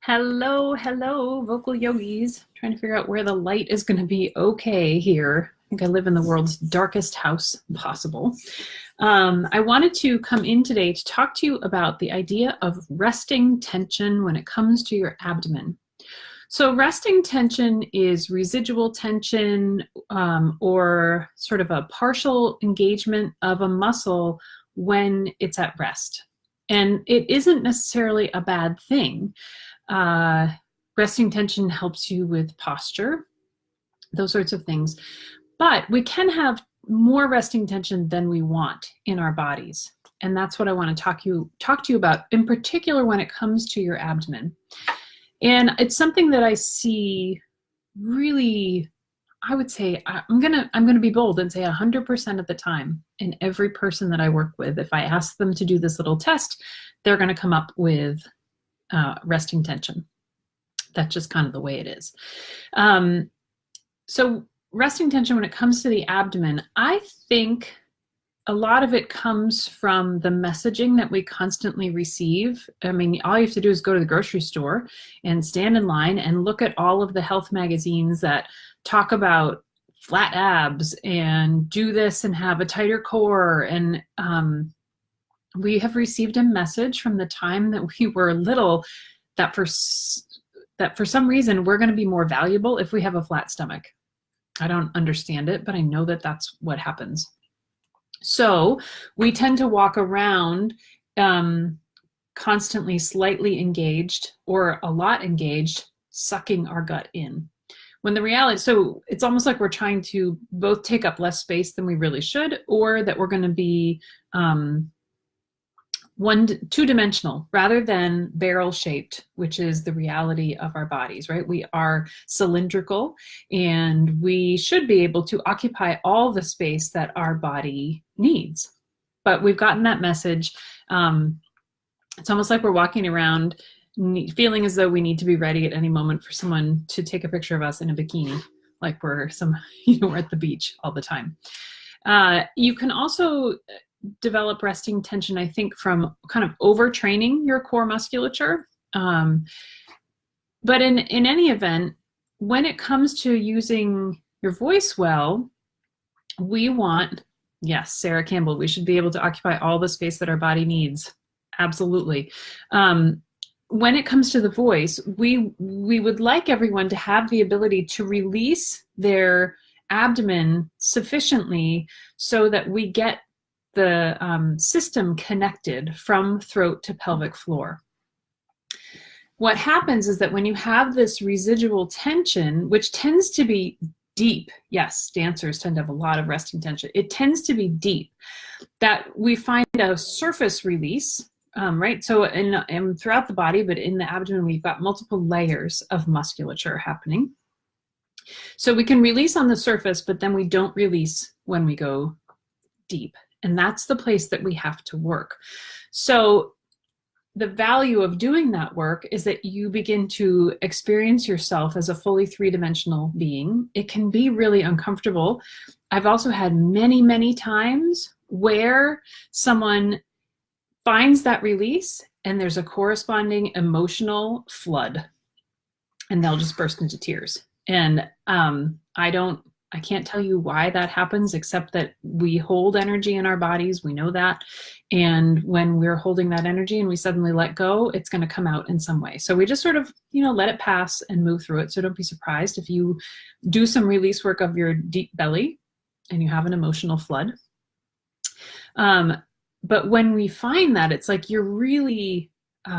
Hello, hello, vocal yogis. Trying to figure out where the light is going to be okay here. I think I live in the world's darkest house possible. I wanted to come in today to talk to you about the idea of resting tension when it comes to your abdomen. So resting tension is residual tension or sort of a partial engagement of a muscle when it's at rest. And it isn't necessarily a bad thing. Resting tension helps you with posture, those sorts of things. But we can have more resting tension than we want in our bodies. And that's what I want to talk to you about, in particular when it comes to your abdomen. And it's something that I see really, I would say, I'm gonna be bold and say 100% of the time in every person that I work with, if I ask them to do this little test, they're gonna come up with resting tension. That's just kind of the way it is. So resting tension when it comes to the abdomen, I think a lot of it comes from the messaging that we constantly receive. I mean, all you have to do is go to the grocery store and stand in line and look at all of the health magazines that talk about flat abs and do this and have a tighter core. And we have received a message from the time that we were little that for some reason we're going to be more valuable if we have a flat stomach. I don't understand it, but I know that that's what happens. So we tend to walk around constantly slightly engaged or a lot engaged, sucking our gut in. When the reality, so it's almost like we're trying to both take up less space than we really should, or that we're going to be two-dimensional rather than barrel-shaped, which is the reality of our bodies, right? We are cylindrical and we should be able to occupy all the space that our body needs. But we've gotten that message. It's almost like we're walking around feeling as though we need to be ready at any moment for someone to take a picture of us in a bikini, like we're we're at the beach all the time. You can also develop resting tension, I think, from kind of overtraining your core musculature. But in any event, when it comes to using your voice well, we want, yes, Sarah Campbell, we should be able to occupy all the space that our body needs. Absolutely. When it comes to the voice, we would like everyone to have the ability to release their abdomen sufficiently so that we get the system connected from throat to pelvic floor. What happens is that when you have this residual tension, which tends to be deep, yes, dancers tend to have a lot of resting tension, it tends to be deep, that we find a surface release, right? So in throughout the body, but in the abdomen, we've got multiple layers of musculature happening. So we can release on the surface, but then we don't release when we go deep. And that's the place that we have to work. So the value of doing that work is that you begin to experience yourself as a fully three-dimensional being. It can be really uncomfortable. I've also had many, many times where someone finds that release and there's a corresponding emotional flood and they'll just burst into tears. And I can't tell you why that happens, except that we hold energy in our bodies. We know that. And when we're holding that energy and we suddenly let go, it's going to come out in some way. So we just sort of, let it pass and move through it. So don't be surprised if you do some release work of your deep belly and you have an emotional flood. But when we find that, it's like you're really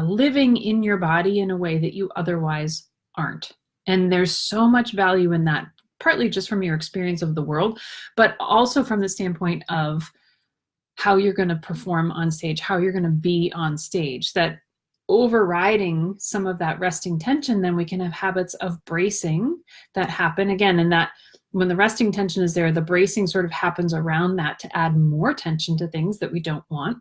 living in your body in a way that you otherwise aren't. And there's so much value in that, partly just from your experience of the world, but also from the standpoint of how you're going to perform on stage, how you're going to be on stage, that overriding some of that resting tension, then we can have habits of bracing that happen again. And that when the resting tension is there, the bracing sort of happens around that to add more tension to things that we don't want.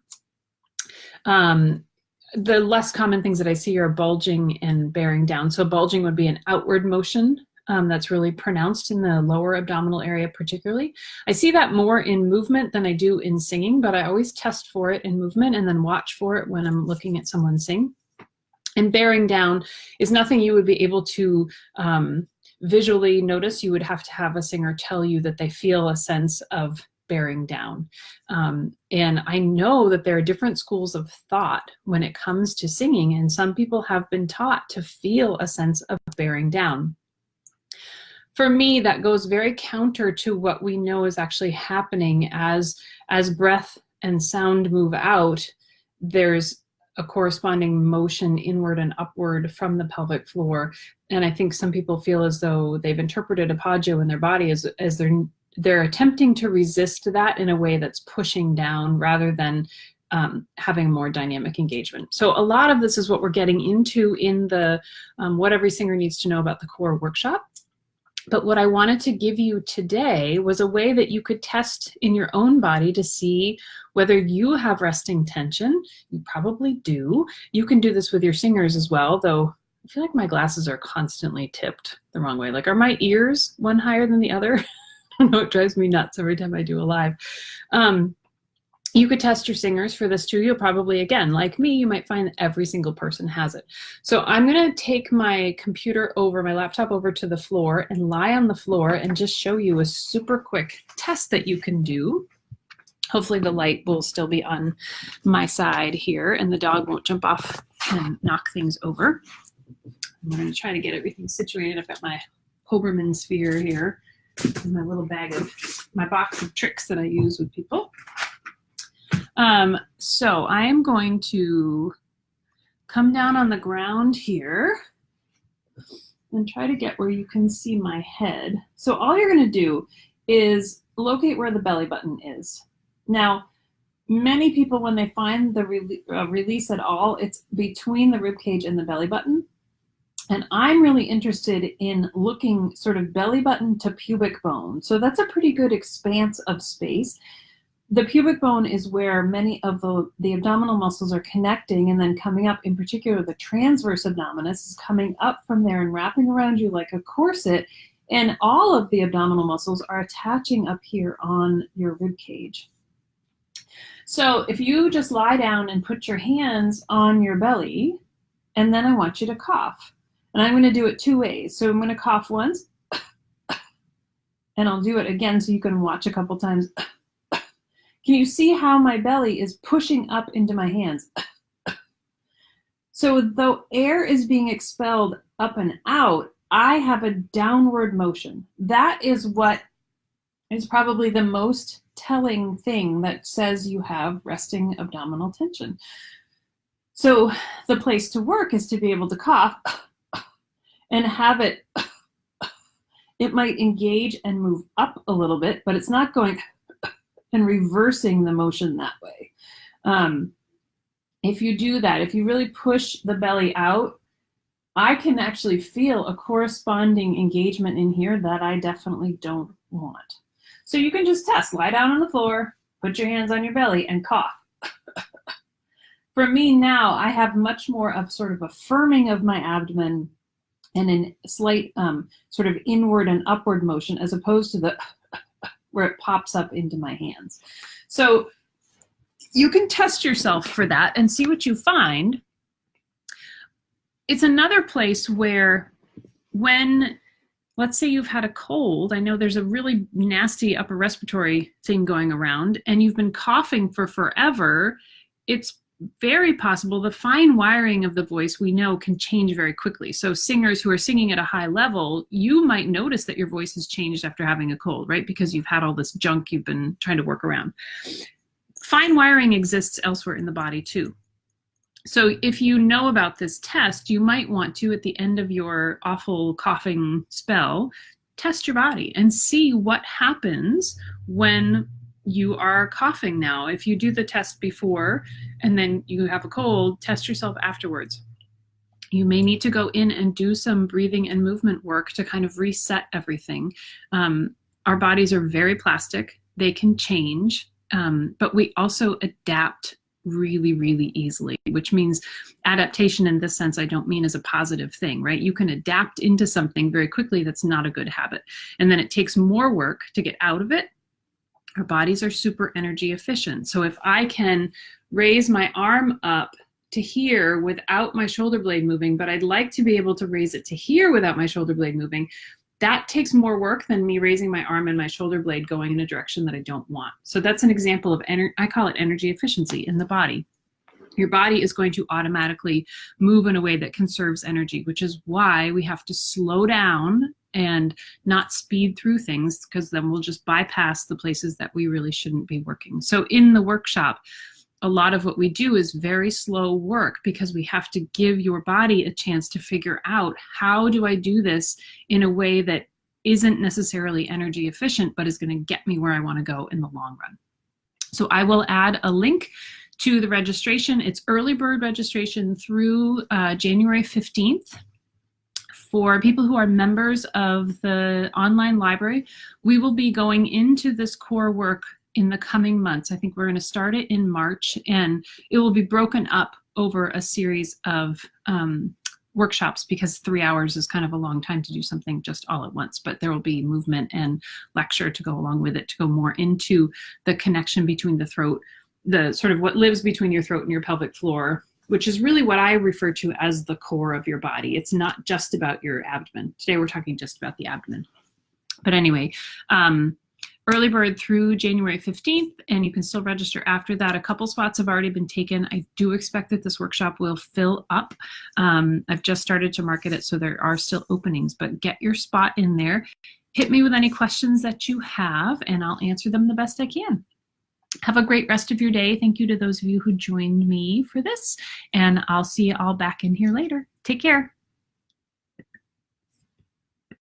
The less common things that I see are bulging and bearing down. So bulging would be an outward motion. That's really pronounced in the lower abdominal area particularly. I see that more in movement than I do in singing, but I always test for it in movement and then watch for it when I'm looking at someone sing. And bearing down is nothing you would be able to visually notice. You would have to have a singer tell you that they feel a sense of bearing down. And I know that there are different schools of thought when it comes to singing, and some people have been taught to feel a sense of bearing down. For me, that goes very counter to what we know is actually happening as breath and sound move out. There's a corresponding motion inward and upward from the pelvic floor. And I think some people feel as though they've interpreted apagio in their body as they're attempting to resist that in a way that's pushing down rather than having more dynamic engagement. So a lot of this is what we're getting into in the What Every Singer Needs to Know About the Core workshop. But what I wanted to give you today was a way that you could test in your own body to see whether you have resting tension. You probably do. You can do this with your singers as well, though I feel like my glasses are constantly tipped the wrong way. Like, are my ears one higher than the other? I know it drives me nuts every time I do a live. You could test your singers for this too. You'll probably, again, like me, you might find that every single person has it. So I'm going to take my computer over, my laptop over to the floor and lie on the floor and just show you a super quick test that you can do. Hopefully the light will still be on my side here and the dog won't jump off and knock things over. I'm going to try to get everything situated. I've got my Hoberman sphere here and my little bag of, my box of tricks that I use with people. So I am going to come down on the ground here and try to get where you can see my head. So all you're going to do is locate where the belly button is. Now, many people, when they find the release at all, it's between the rib cage and the belly button. And I'm really interested in looking sort of belly button to pubic bone. So that's a pretty good expanse of space. The pubic bone is where many of the abdominal muscles are connecting and then coming up, in particular the transverse abdominis is coming up from there and wrapping around you like a corset, and all of the abdominal muscles are attaching up here on your rib cage. So if you just lie down and put your hands on your belly, and then I want you to cough. And I'm going to do it two ways. So I'm going to cough once, and I'll do it again so you can watch a couple times. Can you see how my belly is pushing up into my hands? So though air is being expelled up and out, I have a downward motion. That is what is probably the most telling thing that says you have resting abdominal tension. So the place to work is to be able to cough and have it, it might engage and move up a little bit, but it's not going and reversing the motion that way. If you do that, if you really push the belly out, I can actually feel a corresponding engagement in here that I definitely don't want. So you can just test, lie down on the floor, put your hands on your belly and cough. For me now, I have much more of sort of a firming of my abdomen and a slight sort of inward and upward motion as opposed to the where it pops up into my hands. So you can test yourself for that and see what you find. It's another place where when, let's say you've had a cold, I know there's a really nasty upper respiratory thing going around and you've been coughing for forever, it's very possible the fine wiring of the voice we know can change very quickly. So singers who are singing at a high level, you might notice that your voice has changed after having a cold, right? Because you've had all this junk you've been trying to work around. Fine wiring exists elsewhere in the body too. So if you know about this test, you might want to, at the end of your awful coughing spell, test your body and see what happens when you are coughing now. If you do the test before and then you have a cold, test yourself afterwards. You may need to go in and do some breathing and movement work to kind of reset everything. Our bodies are very plastic. They can change, but we also adapt really, really easily, which means adaptation in this sense, I don't mean as a positive thing, right? You can adapt into something very quickly that's not a good habit. And then it takes more work to get out of it. Our bodies are super energy efficient. So if I can raise my arm up to here without my shoulder blade moving, but I'd like to be able to raise it to here without my shoulder blade moving, that takes more work than me raising my arm and my shoulder blade going in a direction that I don't want. So that's an example of, I call it energy efficiency in the body. Your body is going to automatically move in a way that conserves energy, which is why we have to slow down and not speed through things, because then we'll just bypass the places that we really shouldn't be working. So in the workshop, a lot of what we do is very slow work, because we have to give your body a chance to figure out, how do I do this in a way that isn't necessarily energy efficient, but is going to get me where I want to go in the long run. So I will add a link to the registration. It's early bird registration through January 15th. For people who are members of the online library, we will be going into this core work in the coming months. I think we're going to start it in March, and it will be broken up over a series of workshops, because 3 hours is kind of a long time to do something just all at once. But there will be movement and lecture to go along with it, to go more into the connection between the throat, the sort of what lives between your throat and your pelvic floor, which is really what I refer to as the core of your body. It's not just about your abdomen. Today we're talking just about the abdomen. But anyway, early bird through January 15th, and you can still register after that. A couple spots have already been taken. I do expect that this workshop will fill up. I've just started to market it, so there are still openings, but get your spot in there. Hit me with any questions that you have, and I'll answer them the best I can. Have a great rest of your day. Thank you to those of you who joined me for this, and I'll see you all back in here later. Take care.